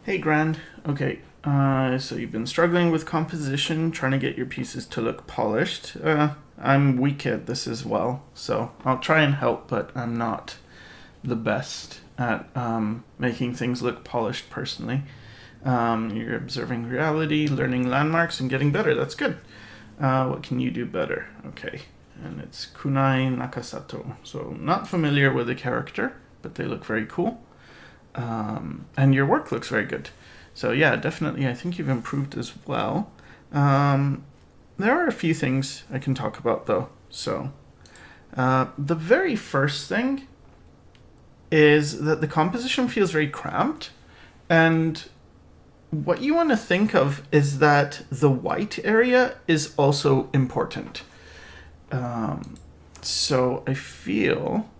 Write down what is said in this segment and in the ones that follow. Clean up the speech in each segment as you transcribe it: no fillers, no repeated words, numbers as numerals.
Hey, Grand. Okay, so you've been struggling with composition, trying to get your pieces to look polished. I'm weak at this as well, so I'll try and help, but I'm not the best at making things look polished personally. You're observing reality, learning landmarks, and getting better. That's good. What can you do better? Okay, and it's Kunai Nakasato. So, not familiar with the character, but they look very cool. And your work looks very good. So yeah, definitely, I think you've improved as well. There are a few things I can talk about though. So the very first thing is that the composition feels very cramped, and what you want to think of is that the white area is also important. So I feel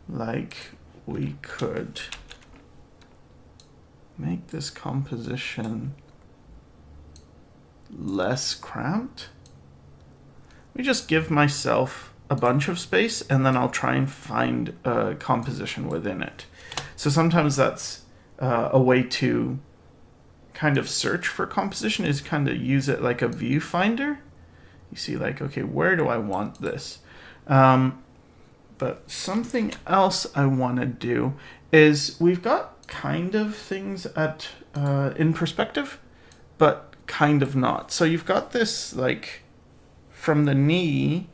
like we could make this composition less cramped. We just give myself a bunch of space and then I'll try and find a composition within it. So sometimes that's a way to kind of search for composition, is kind of use it like a viewfinder. You see, like, okay, where do I want this? But something else I want to do is we've got kind of things at in perspective, but kind of not. So you've got this, like, from the knee,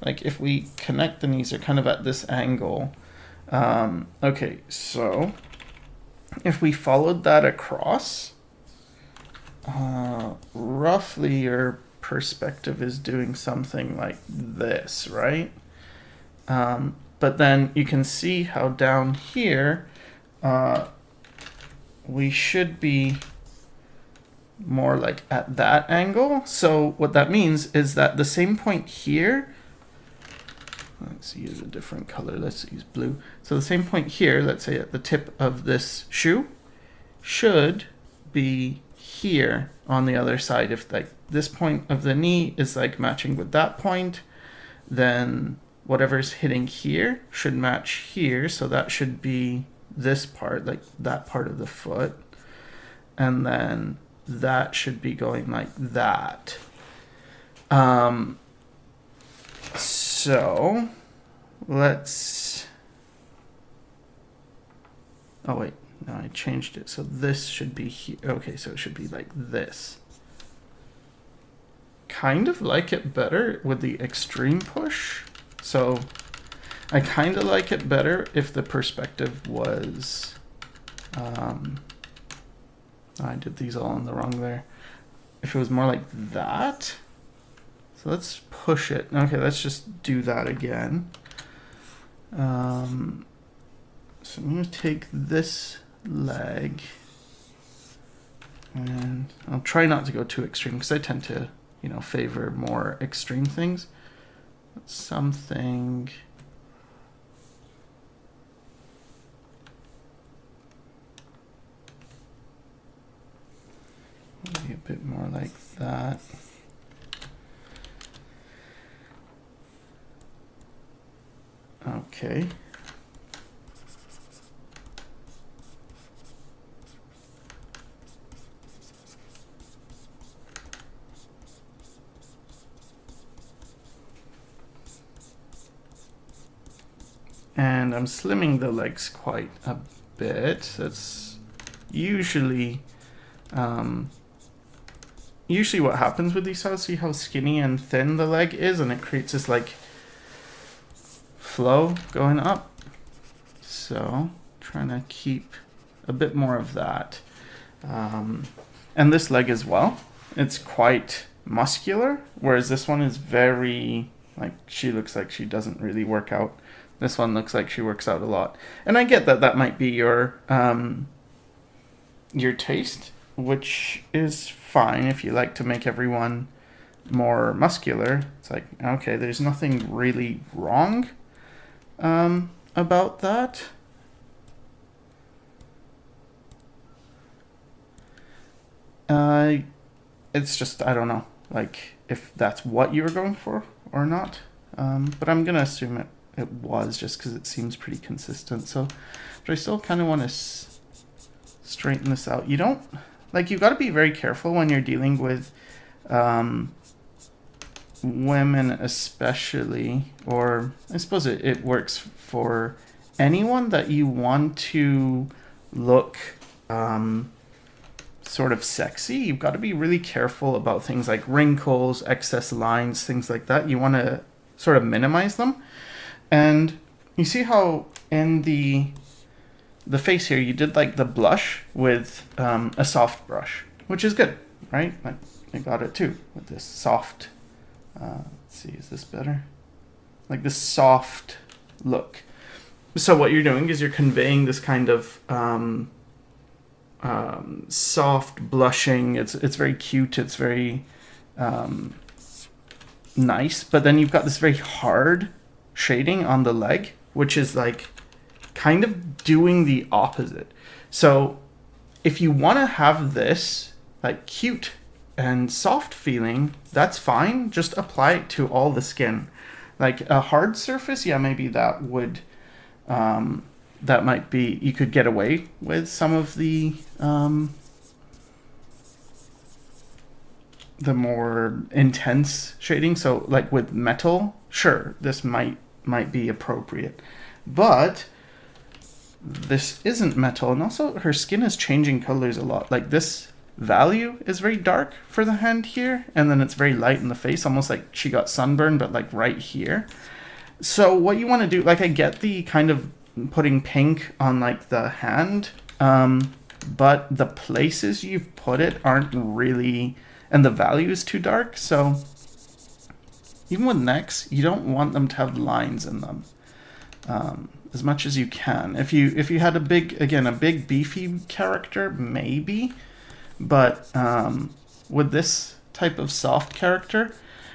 like if we connect the knees, they're kind of at this angle. Okay, so if we followed that across, roughly your perspective is doing something like this, right? But then you can see how down here we should be more like at that angle. So what that means is that the same point here, let's use a different color, let's use blue. So the same point here, let's say at the tip of this shoe, should be here on the other side. If like this point of the knee is like matching with that point, then whatever's hitting here should match here. So that should be this part, like that part of the foot, and then that should be going like that. So let's, oh wait, no, I changed it. So this should be here. Okay, so it should be like this. Kind of like it better with the extreme push. So I kind of like it better if the perspective was, I did these all in the wrong there. If it was more like that. So let's push it. Okay, let's just do that again. So I'm going to take this leg, and I'll try not to go too extreme because I tend to, favor more extreme things. Something maybe a bit more like that. Okay. And I'm slimming the legs quite a bit. That's usually what happens with these styles. See how skinny and thin the leg is, and it creates this like flow going up. So trying to keep a bit more of that. And this leg as well, it's quite muscular, whereas this one is very, like, she looks like she doesn't really work out. This one looks like she works out a lot. And I get that that might be your taste, which is fine if you like to make everyone more muscular. It's like, okay, there's nothing really wrong about that. It's just, I don't know, like, if that's what you were going for or not. But I'm going to assume it was, just because it seems pretty consistent. So, but I still kind of want to straighten this out. You don't, like, you've got to be very careful when you're dealing with women especially, or I suppose it works for anyone, that you want to look sort of sexy. You've got to be really careful about things like wrinkles, excess lines, things like that. You want to sort of minimize them. And you see how in the face here, you did like the blush with a soft brush, which is good, right? Like, I got it too with this soft, let's see, is this better? Like this soft look. So what you're doing is you're conveying this kind of soft blushing. It's very cute. It's very nice. But then you've got this very hard shading on the leg, which is like kind of doing the opposite. So if you want to have this like cute and soft feeling, that's fine. Just apply it to all the skin. Like a hard surface, yeah, maybe that would that might be, you could get away with some of the more intense shading. So like with metal, sure, this might be appropriate, but this isn't metal. And also her skin is changing colors a lot. Like this value is very dark for the hand here, and then it's very light in the face, almost like she got sunburned, but like right here. So what you want to do, like I get the kind of putting pink on like the hand, but the places you've put it aren't really, and the value is too dark. So even with necks, you don't want them to have lines in them as much as you can. If you had a big beefy character, maybe. But with this type of soft character,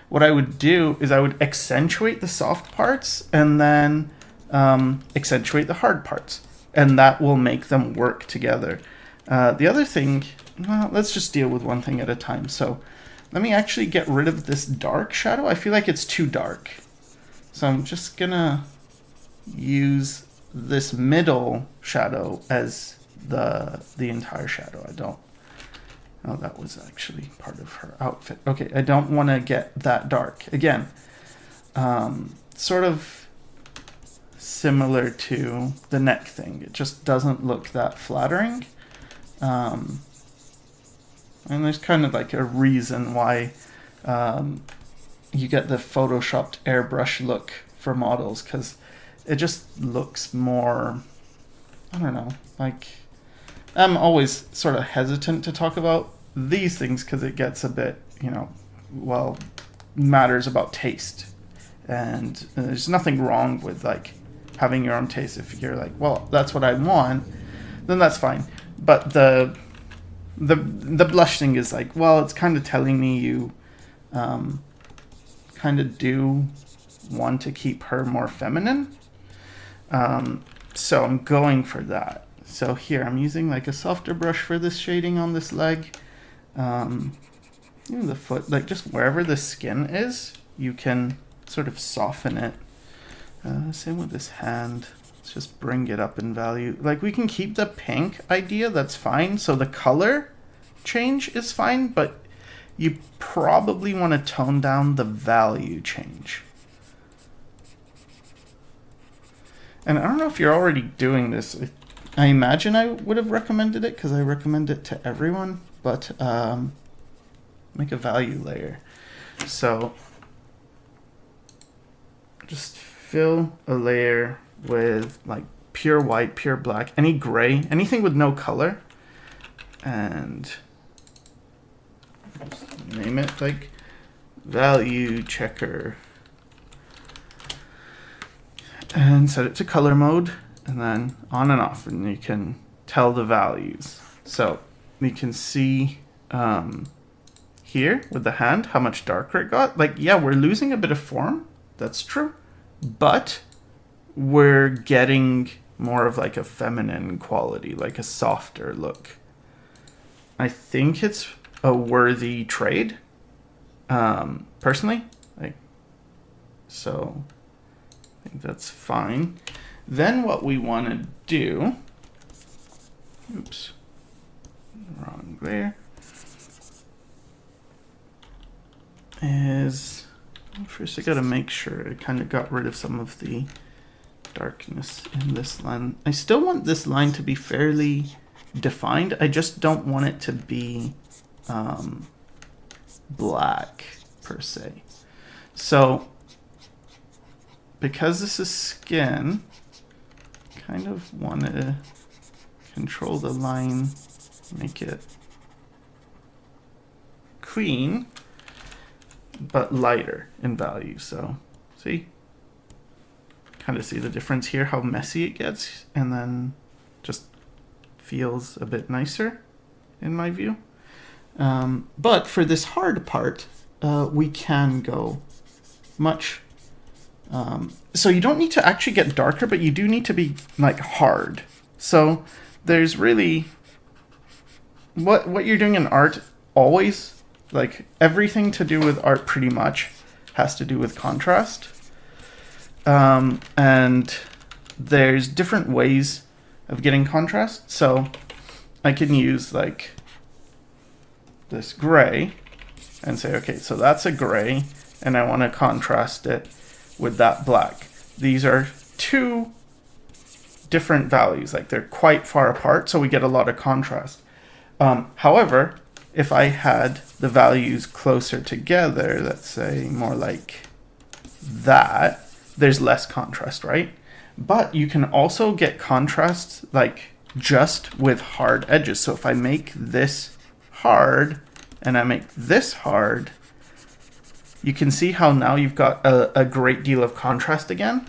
what I would do is I would accentuate the soft parts and then accentuate the hard parts. And that will make them work together. The other thing, well, let's just deal with one thing at a time. So let me actually get rid of this dark shadow. I feel like it's too dark. So I'm just going to use this middle shadow as the entire shadow. Oh, that was actually part of her outfit. Okay, I don't want to get that dark. Again, sort of similar to the neck thing. It just doesn't look that flattering. And there's kind of like a reason why you get the photoshopped airbrush look for models, because it just looks more, I don't know, like, I'm always sort of hesitant to talk about these things because it gets a bit, well, matters about taste. And there's nothing wrong with like having your own taste. If you're like, well, that's what I want, then that's fine. But the blush thing is like, well, it's kind of telling me you kind of do want to keep her more feminine. So I'm going for that. So here I'm using like a softer brush for this shading on this leg. Even the foot, like just wherever the skin is, you can sort of soften it. Same with this hand. Let's just bring it up in value. Like we can keep the pink idea, that's fine. So the color change is fine, but you probably want to tone down the value change. And I don't know if you're already doing this. I imagine I would have recommended it because I recommend it to everyone, but make a value layer. So just fill a layer with like pure white, pure black, any gray, anything with no color, and just name it like value checker. And set it to color mode, and then on and off, and you can tell the values. So we can see here with the hand how much darker it got. Like, yeah, we're losing a bit of form, that's true, but we're getting more of like a feminine quality, like a softer look. I think it's a worthy trade, personally. Like, so I think that's fine. Then what we want to do, oops, thing there is, first I gotta make sure I kind of got rid of some of the darkness in this line. I still want this line to be fairly defined. I just don't want it to be black per se. So because this is skin, kind of want to control the line, make it clean but lighter in value. So see, kind of see the difference here, how messy it gets, and then just feels a bit nicer in my view. But for this hard part, we can go much. So you don't need to actually get darker, but you do need to be like hard. So there's really what you're doing in art always, like everything to do with art pretty much has to do with contrast. And there's different ways of getting contrast. So I can use like this gray and say, okay, so that's a gray, and I want to contrast it with that black. These are two different values, like they're quite far apart, so we get a lot of contrast. However, if I had the values closer together, let's say more like that, there's less contrast, right? But you can also get contrast like just with hard edges. So if I make this hard and I make this hard, you can see how now you've got a great deal of contrast again,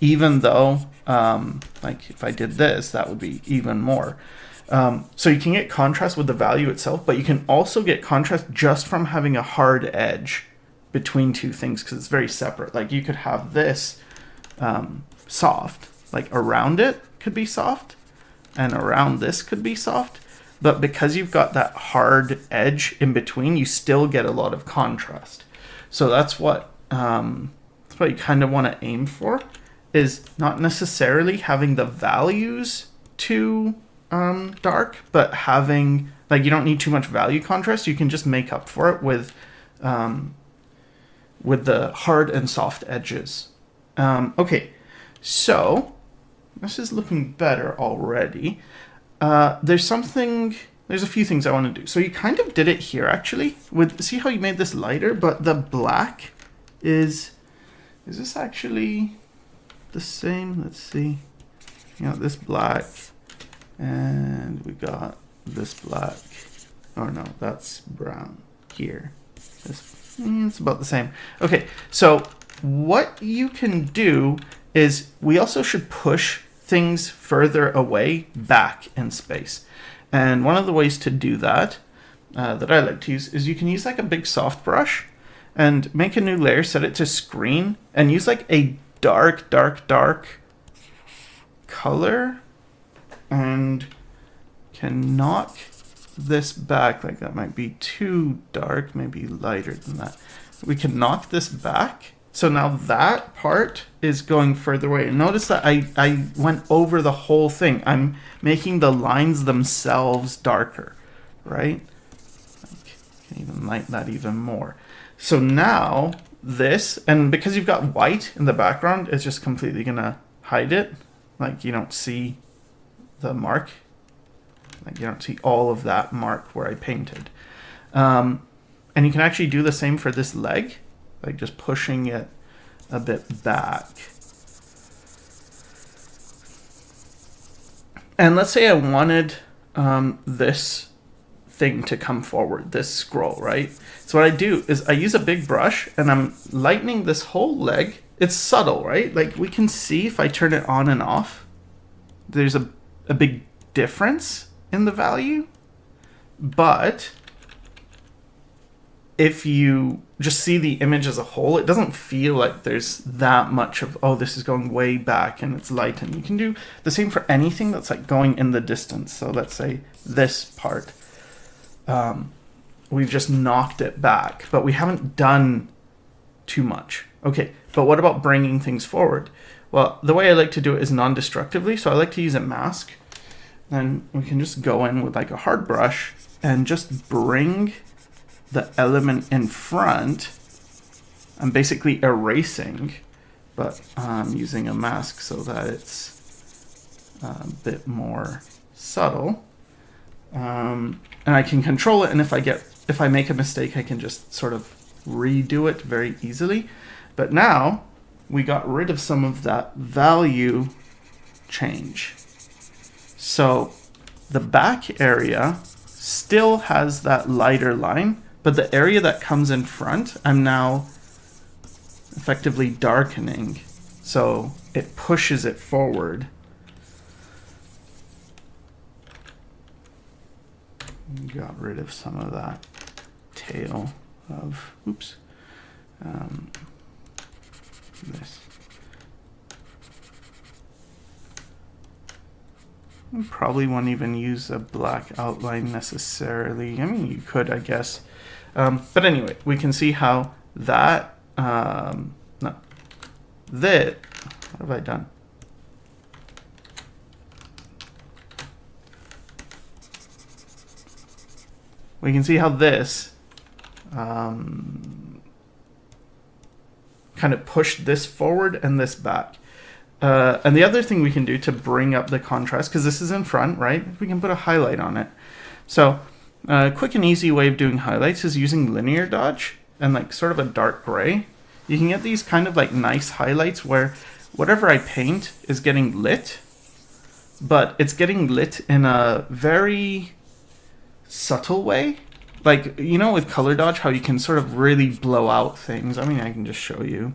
even though like if I did this, that would be even more. So you can get contrast with the value itself, but you can also get contrast just from having a hard edge between two things, because it's very separate. Like you could have this soft, like around it could be soft, and around this could be soft, but because you've got that hard edge in between, you still get a lot of contrast. So that's what you kind of want to aim for, is not necessarily having the values too dark, but having, like, you don't need too much value contrast. You can just make up for it with the hard and soft edges. Okay, so this is looking better already. There's a few things I want to do. So you kind of did it here actually. See how you made this lighter, but the black is this actually the same? Let's see. You know, this black, and we got this black. Oh no, that's brown here. It's about the same. Okay, so what you can do is we also should push things further away back in space. And one of the ways to do that, that I like to use, is you can use like a big soft brush and make a new layer, set it to screen, and use like a dark color, and can knock this back. Like that might be too dark, maybe lighter than that. We can knock this back. So now that part is going further away. And notice that I went over the whole thing. I'm making the lines themselves darker, right? I can even lighten that even more. So now this, and because you've got white in the background, it's just completely gonna hide it. Like you don't see the mark. Like you don't see all of that mark where I painted. And you can actually do the same for this leg, like just pushing it a bit back. And let's say I wanted this thing to come forward, this scroll, right? So what I do is I use a big brush and I'm lightening this whole leg. It's subtle, right? Like we can see if I turn it on and off, there's a big difference in the value. But if you just see the image as a whole, it doesn't feel like there's that much of, oh, this is going way back and it's light. And you can do the same for anything that's like going in the distance. So let's say this part, we've just knocked it back, but we haven't done too much. Okay, but what about bringing things forward? Well, the way I like to do it is non-destructively. So I like to use a mask. then we can just go in with like a hard brush and just bring the element in front. I'm basically erasing, but I'm using a mask so that it's a bit more subtle. And I can control it, and if I make a mistake, I can just sort of redo it very easily. But now we got rid of some of that value change. So the back area still has that lighter line, but the area that comes in front, I'm now effectively darkening. So it pushes it forward. Got rid of some of that tail of, oops, this. You probably won't even use a black outline necessarily. I mean, you could, I guess. But anyway, we can see how that, what have I done? We can see how this kind of pushed this forward and this back. And the other thing we can do to bring up the contrast, because this is in front, right? We can put a highlight on it. So a quick and easy way of doing highlights is using linear dodge and like sort of a dark gray. You can get these kind of like nice highlights where whatever I paint is getting lit, but it's getting lit in a very subtle way. Like, you know, with color dodge, how you can sort of really blow out things. I mean, I can just show you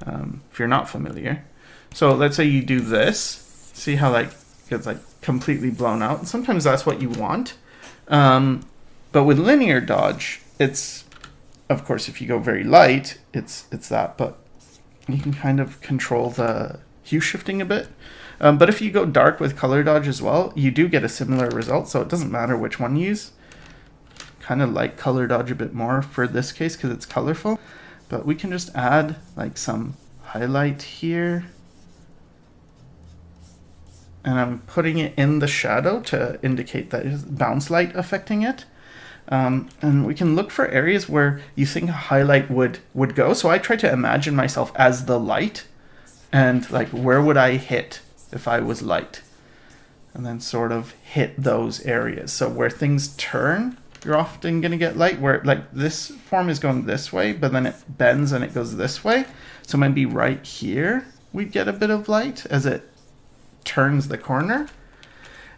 if you're not familiar. So let's say you do this. See how like it's like completely blown out. And sometimes that's what you want. But with linear dodge, it's, of course, if you go very light, it's that. But you can kind of control the hue shifting a bit. But if you go dark with color dodge as well, you do get a similar result. So it doesn't matter which one you use. Kind of like color dodge a bit more for this case because it's colorful. But we can just add like some highlight here. And I'm putting it in the shadow to indicate that it's bounce light affecting it. And we can look for areas where you think a highlight would go. So I try to imagine myself as the light and like where would I hit if I was light? And then sort of hit those areas. So where things turn, you're often going to get light, where like this form is going this way, but then it bends and it goes this way. So maybe right here we'd get a bit of light as it turns the corner.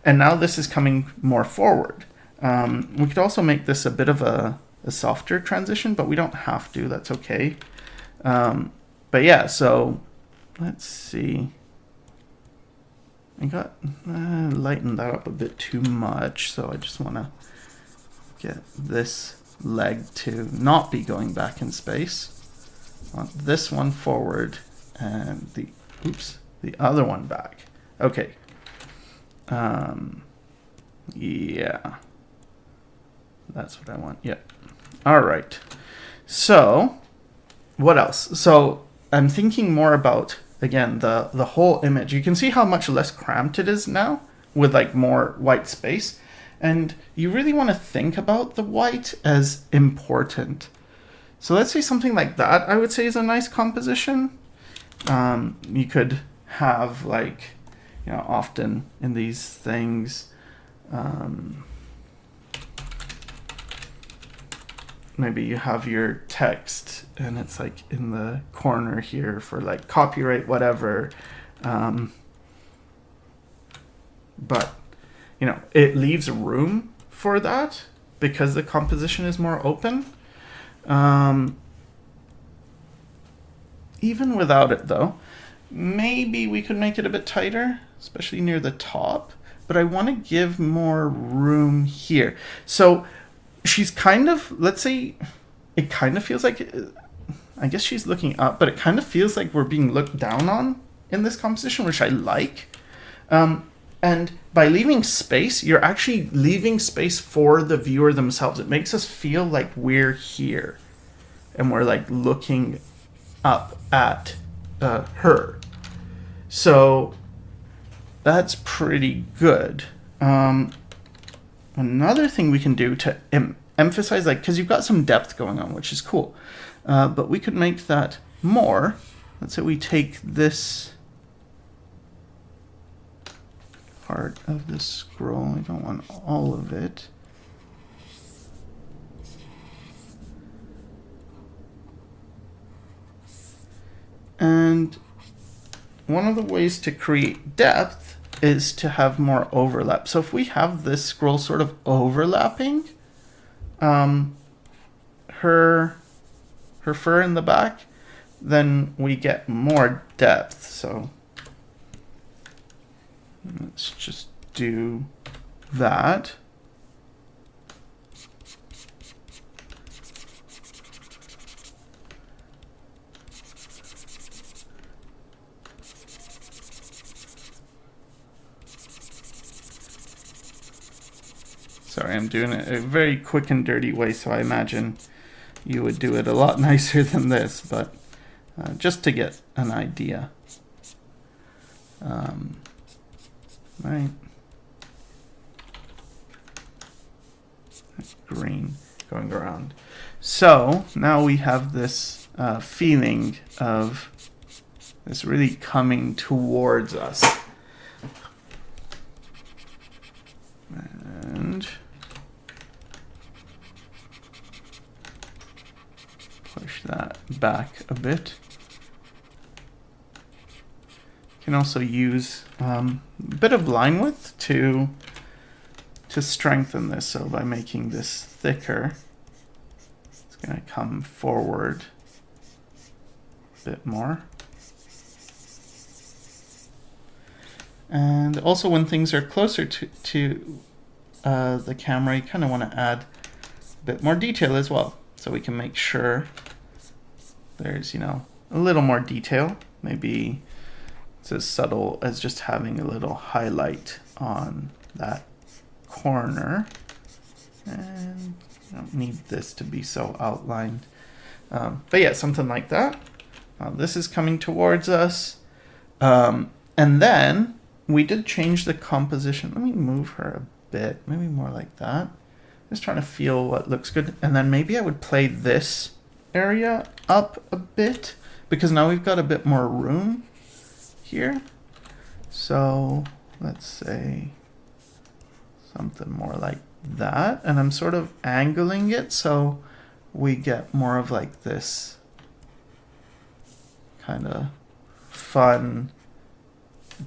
And now this is coming more forward. We could also make this a bit of a softer transition, but we don't have to. That's okay. But yeah, so let's see. I got lightened that up a bit too much, so I just want to get this leg to not be going back in space. I want this one forward and the other one back. Okay. Yeah. That's what I want. Yep. All right. So, what else? So, I'm thinking more about, again, the whole image. You can see how much less cramped it is now with like more white space. And you really want to think about the white as important. So let's say something like that, I would say, is a nice composition. You could have like, you know, often in these things, maybe you have your text and it's like in the corner here for like copyright, whatever. But, you know, it leaves room for that because the composition is more open. Even without it though, maybe we could make it a bit tighter, especially near the top, but I want to give more room here. So she's kind of, let's say, it kind of feels like, I guess she's looking up, but it kind of feels like we're being looked down on in this composition, which I like. And by leaving space, you're actually leaving space for the viewer themselves. It makes us feel like we're here and we're like looking up at her. So that's pretty good. Another thing we can do to emphasize, like, because you've got some depth going on, which is cool, but we could make that more. Let's say we take this part of the scroll. I don't want all of it. And one of the ways to create depth is to have more overlap. So if we have this scroll sort of overlapping her fur in the back, then we get more depth. So let's just do that. Sorry, I'm doing it a very quick and dirty way, so I imagine you would do it a lot nicer than this, but just to get an idea. Right. That's green going around. So now we have this feeling of this really coming towards us. And push that back a bit. You can also use a bit of line width to strengthen this. So by making this thicker, it's going to come forward a bit more. And also when things are closer to the camera, you kind of want to add a bit more detail as well. So we can make sure there's, a little more detail. Maybe it's as subtle as just having a little highlight on that corner. And I don't need this to be so outlined. But yeah, something like that. This is coming towards us. And then we did change the composition. Let me move her a bit, maybe more like that. Just trying to feel what looks good. And then maybe I would play this area up a bit, because now we've got a bit more room here. So let's say something more like that. And I'm sort of angling it so we get more of like this kind of fun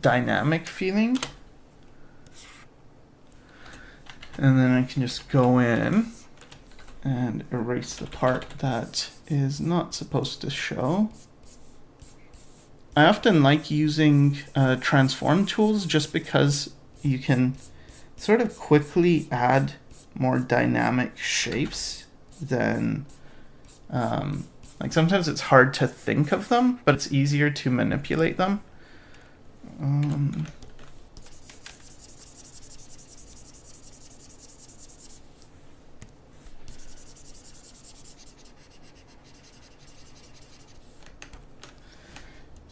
dynamic feeling. And then I can just go in and erase the part that is not supposed to show. I often like using transform tools just because you can sort of quickly add more dynamic shapes than like sometimes it's hard to think of them, but it's easier to manipulate them.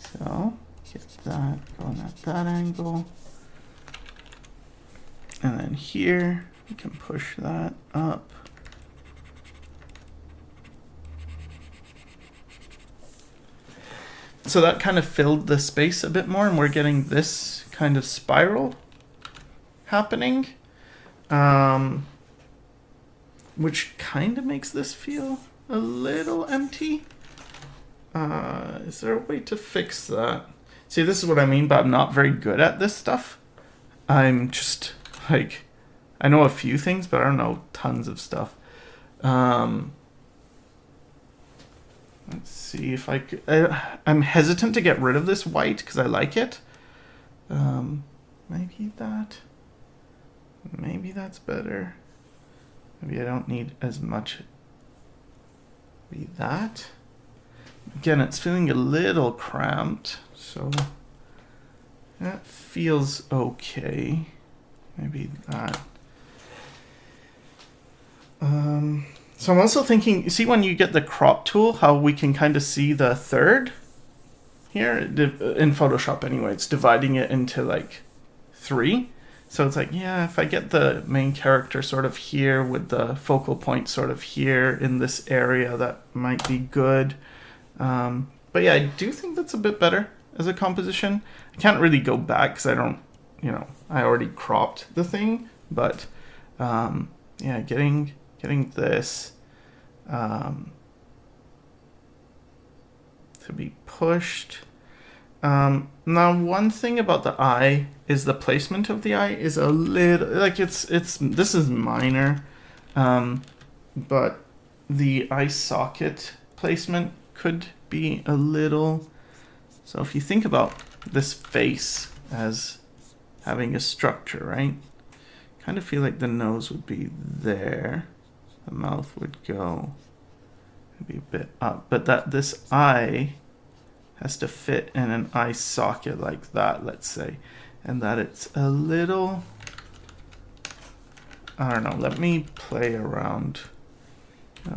So get that going at that angle. And then here we can push that up. So that kind of filled the space a bit more, and we're getting this kind of spiral happening, which kind of makes this feel a little empty. Is there a way to fix that? See, this is what I mean, but I'm not very good at this stuff. I'm just like, I know a few things, but I don't know tons of stuff. Let's see if I could. I'm hesitant to get rid of this white because I like it. Maybe that's better. Maybe I don't need as much. Maybe that. Again, it's feeling a little cramped, so that feels okay. Maybe that. So I'm also thinking, see when you get the crop tool, how we can kind of see the third here in Photoshop anyway. It's dividing it into like 3. So it's like, yeah, if I get the main character sort of here with the focal point sort of here in this area, that might be good. But yeah, I do think that's a bit better as a composition. I can't really go back because I don't, I already cropped the thing. But yeah, getting this to be pushed. Now, one thing about the eye is the placement of the eye is a little, like this is minor, but the eye socket placement could be a little. So if you think about this face as having a structure, right? Kind of feel like the nose would be there, the mouth would go maybe a bit up, but that this eye has to fit in an eye socket like that, let's say, and that it's a little, I don't know, let me play around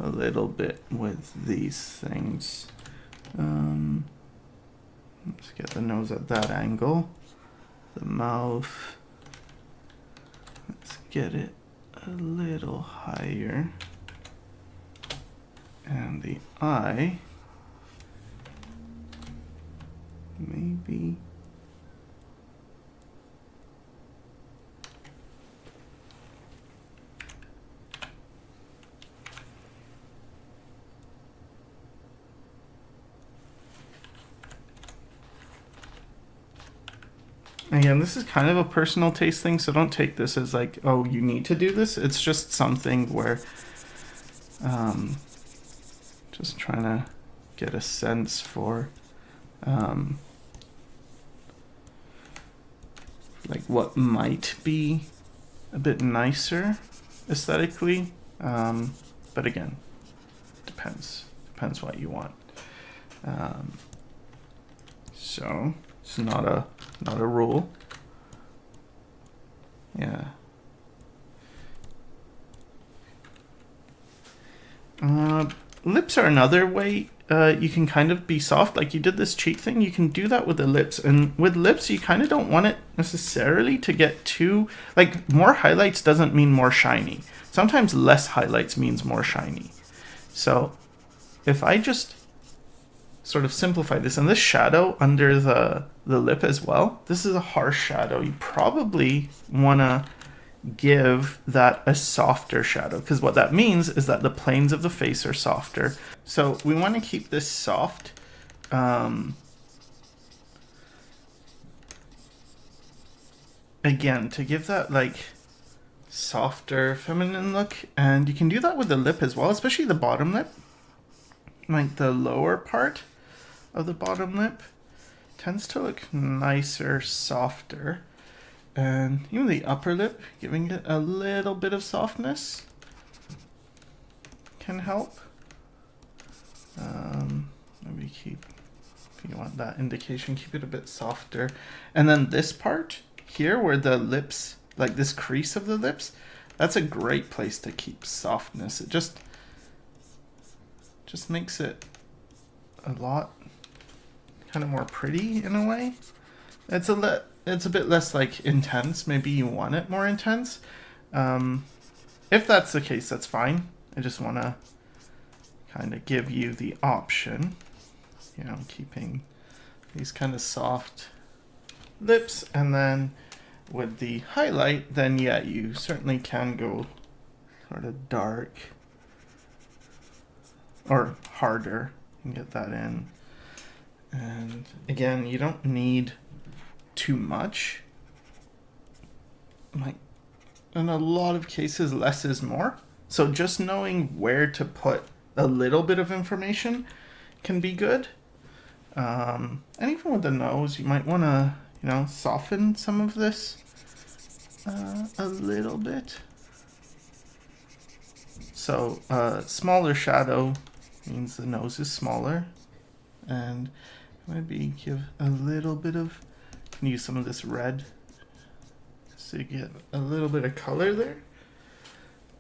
a little bit with these things. Let's get the nose at that angle, the mouth, let's get it a little higher, and the eye maybe again, this is kind of a personal taste thing, so don't take this as like, oh, you need to do this. It's just something where just trying to get a sense for like what might be a bit nicer aesthetically, but again, depends what you want. So it's not a rule. Yeah. Lips are another way you can kind of be soft. Like you did this cheek thing, you can do that with the lips. And with lips, you kind of don't want it necessarily to get too, like more highlights doesn't mean more shiny. Sometimes less highlights means more shiny. So if I just sort of simplify this, and this shadow under the lip as well, this is a harsh shadow. You probably want to give that a softer shadow, because what that means is that the planes of the face are softer. So we want to keep this soft. Again, to give that like softer feminine look, and you can do that with the lip as well, especially the bottom lip. Like the lower part of the bottom lip tends to look nicer, softer. And even the upper lip, giving it a little bit of softness can help. Maybe keep, if you want that indication, keep it a bit softer. And then this part here where the lips, like this crease of the lips, that's a great place to keep softness. It just makes it a lot kind of more pretty in a way. It's a bit less like intense. Maybe you want it more intense. If that's the case, that's fine. I just want to kind of give you the option, keeping these kind of soft lips. And then with the highlight, then yeah, you certainly can go sort of dark or harder and get that in. And again, you don't need too much. Like in a lot of cases, less is more. So just knowing where to put a little bit of information can be good. And even with the nose, you might want to, soften some of this a little bit. So smaller shadow means the nose is smaller, and maybe give a little bit of, use some of this red so you get a little bit of color there,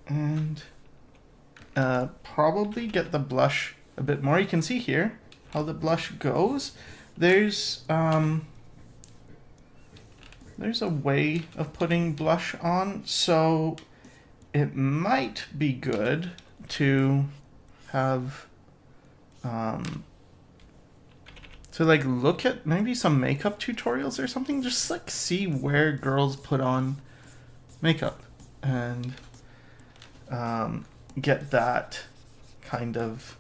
and probably get the blush a bit more. You can see here how the blush goes. There's there's a way of putting blush on, so it might be good to have to like look at maybe some makeup tutorials or something, just like see where girls put on makeup and get that kind of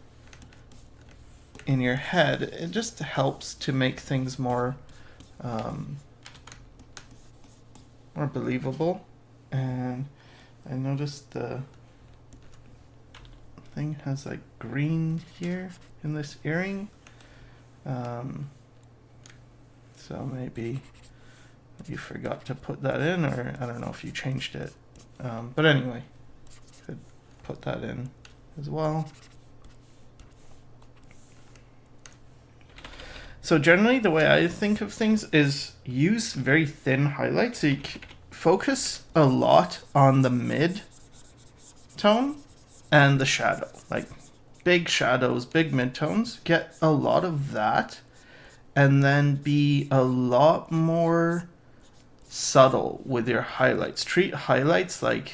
in your head. It just helps to make things more more believable. And I noticed the thing has like green here in this earring. So maybe you forgot to put that in, or I don't know if you changed it. But anyway, could put that in as well. So generally the way I think of things is use very thin highlights. So you focus a lot on the mid tone and the shadow, like big shadows, big midtones. Get a lot of that, and then be a lot more subtle with your highlights. Treat highlights like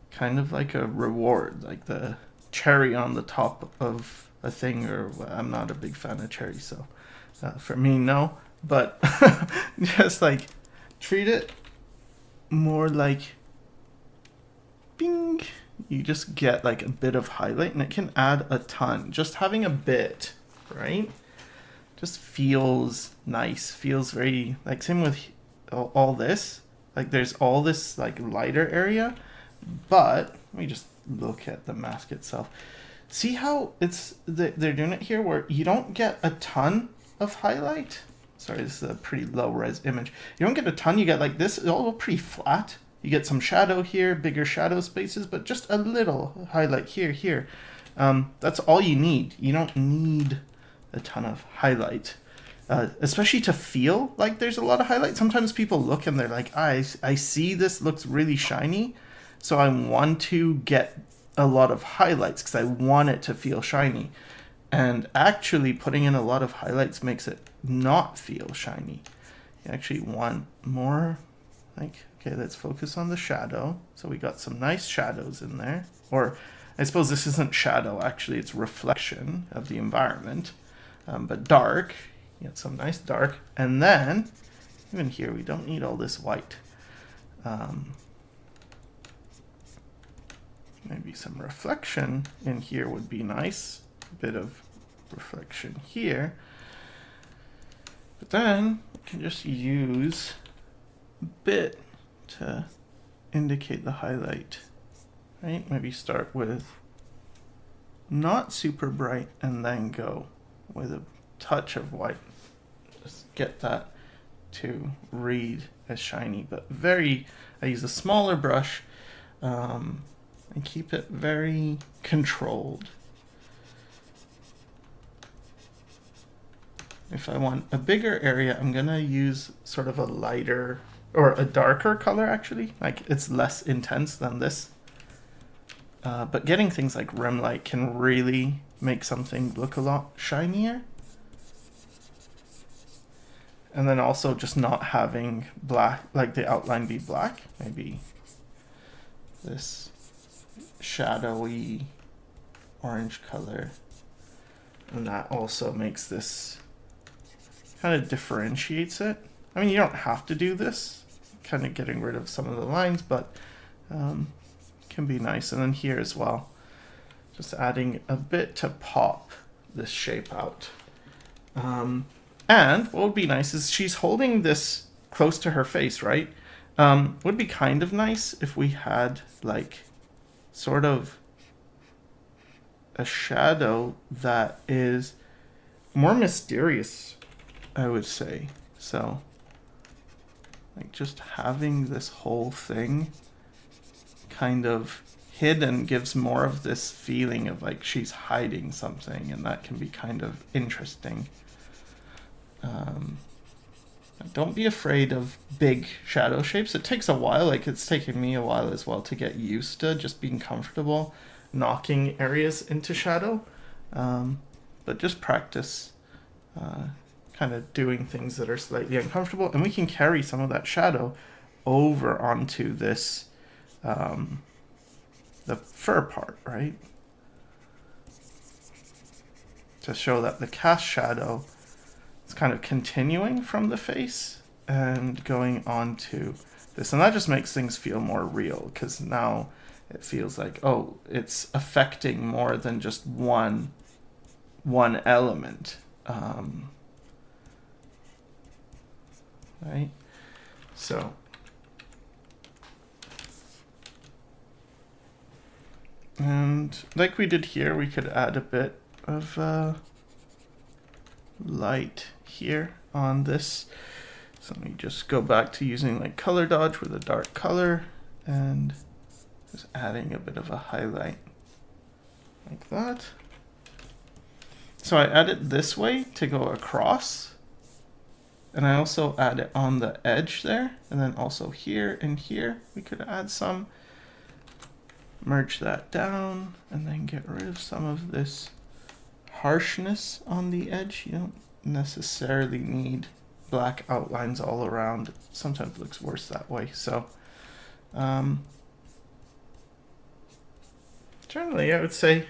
kind of like a reward, like the cherry on the top of a thing. Or I'm not a big fan of cherry, so for me, no. But just like treat it more like bing. You just get like a bit of highlight, and it can add a ton. Just having a bit, right? Just feels nice. Feels very like, same with all this. Like there's all this like lighter area, but let me just look at the mask itself. See how they're doing it here where you don't get a ton of highlight. Sorry, this is a pretty low res image. You don't get a ton. You get like this, it's all pretty flat. You get some shadow here, bigger shadow spaces, but just a little highlight here. That's all you need. You don't need a ton of highlight, especially to feel like there's a lot of highlight. Sometimes people look and they're like, I see this looks really shiny, so I want to get a lot of highlights because I want it to feel shiny. And actually putting in a lot of highlights makes it not feel shiny. You actually want more like, okay, let's focus on the shadow. So we got some nice shadows in there. Or I suppose this isn't shadow, actually, it's reflection of the environment. But dark, you get some nice dark. And then, even here, we don't need all this white. Maybe some reflection in here would be nice. A bit of reflection here. But then, we can just use bit to indicate the highlight, right? Maybe start with not super bright and then go with a touch of white. Just get that to read as shiny, but I use a smaller brush and keep it very controlled. If I want a bigger area, I'm gonna use sort of a lighter or a darker color, actually. Like it's less intense than this. But getting things like rim light can really make something look a lot shinier. And then also just not having black, like the outline be black. Maybe this shadowy orange color. And that also makes this, kind of differentiates it. I mean, you don't have to do this, kind of getting rid of some of the lines, but can be nice. And then here as well, just adding a bit to pop this shape out. And what would be nice is she's holding this close to her face, right? Would be kind of nice if we had like sort of a shadow that is more mysterious, I would say. So like just having this whole thing kind of hidden gives more of this feeling of like she's hiding something, and that can be kind of interesting. Don't be afraid of big shadow shapes. It takes a while, like it's taken me a while as well to get used to just being comfortable knocking areas into shadow. But just practice kind of doing things that are slightly uncomfortable, and we can carry some of that shadow over onto this, the fur part, right? To show that the cast shadow is kind of continuing from the face and going onto this. And that just makes things feel more real, because now it feels like, oh, it's affecting more than just one element. Right? So, and like we did here, we could add a bit of light here on this. So let me just go back to using like color dodge with a dark color and just adding a bit of a highlight like that. So I add it this way to go across, and I also add it on the edge there, and then also here and here we could add some. Merge that down and then get rid of some of this harshness on the edge. You don't necessarily need black outlines all around. Sometimes it looks worse that way. So generally I would say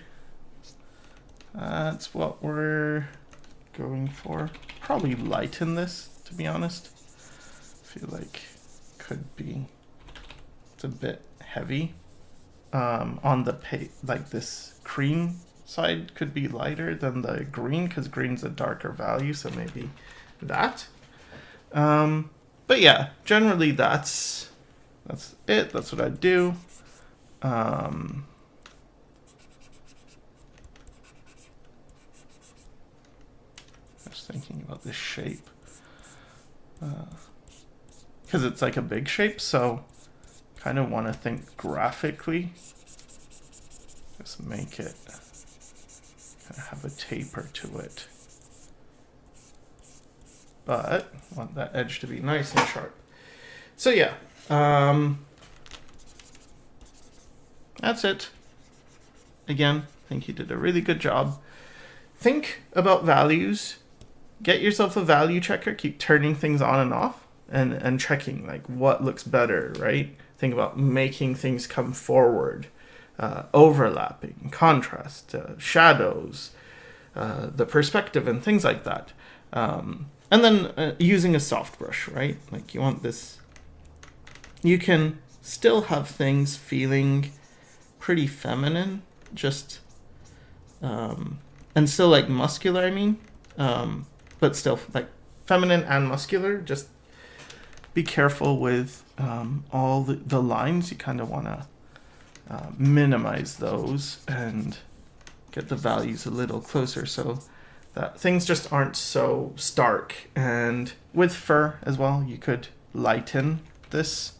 that's what we're going for. Probably lighten this, to be honest. I feel like could be, it's a bit heavy. On the like this cream side could be lighter than the green, because green's a darker value, so maybe that. But yeah, generally that's it. That's what I do. Just thinking about this shape, because it's like a big shape, so kind of want to think graphically. Just make it kind of have a taper to it, but want that edge to be nice and sharp. So yeah, that's it. Again, I think you did a really good job. Think about values. Get yourself a value checker. Keep turning things on and off and checking like what looks better, right? Think about making things come forward, overlapping, contrast, shadows, the perspective, and things like that. And then using a soft brush, right? Like you want this, you can still have things feeling pretty feminine, just, and still like muscular, I mean, but still like feminine and muscular. Just be careful with all the lines. You kind of want to minimize those and get the values a little closer so that things just aren't so stark. And with fur as well, you could lighten this.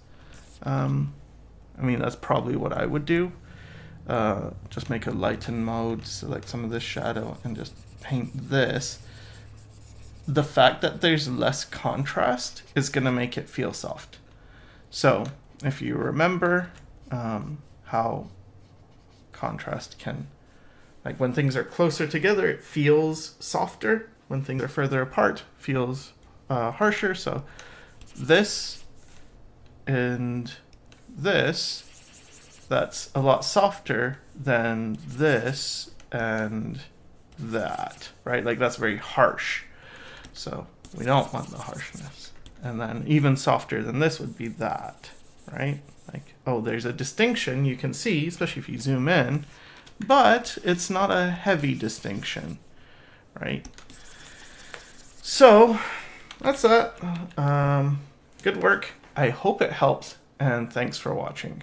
I mean, that's probably what I would do. Just make a lighten mode, select some of this shadow, and just paint this. The fact that there's less contrast is going to make it feel soft. So if you remember how contrast can, like when things are closer together, it feels softer. When things are further apart, feels harsher. So this and this, that's a lot softer than this and that, right? Like that's very harsh. So we don't want the harshness. And then even softer than this would be that, right? Like, oh, there's a distinction you can see, especially if you zoom in, but it's not a heavy distinction, right? So that's that. Good work. I hope it helps, and thanks for watching.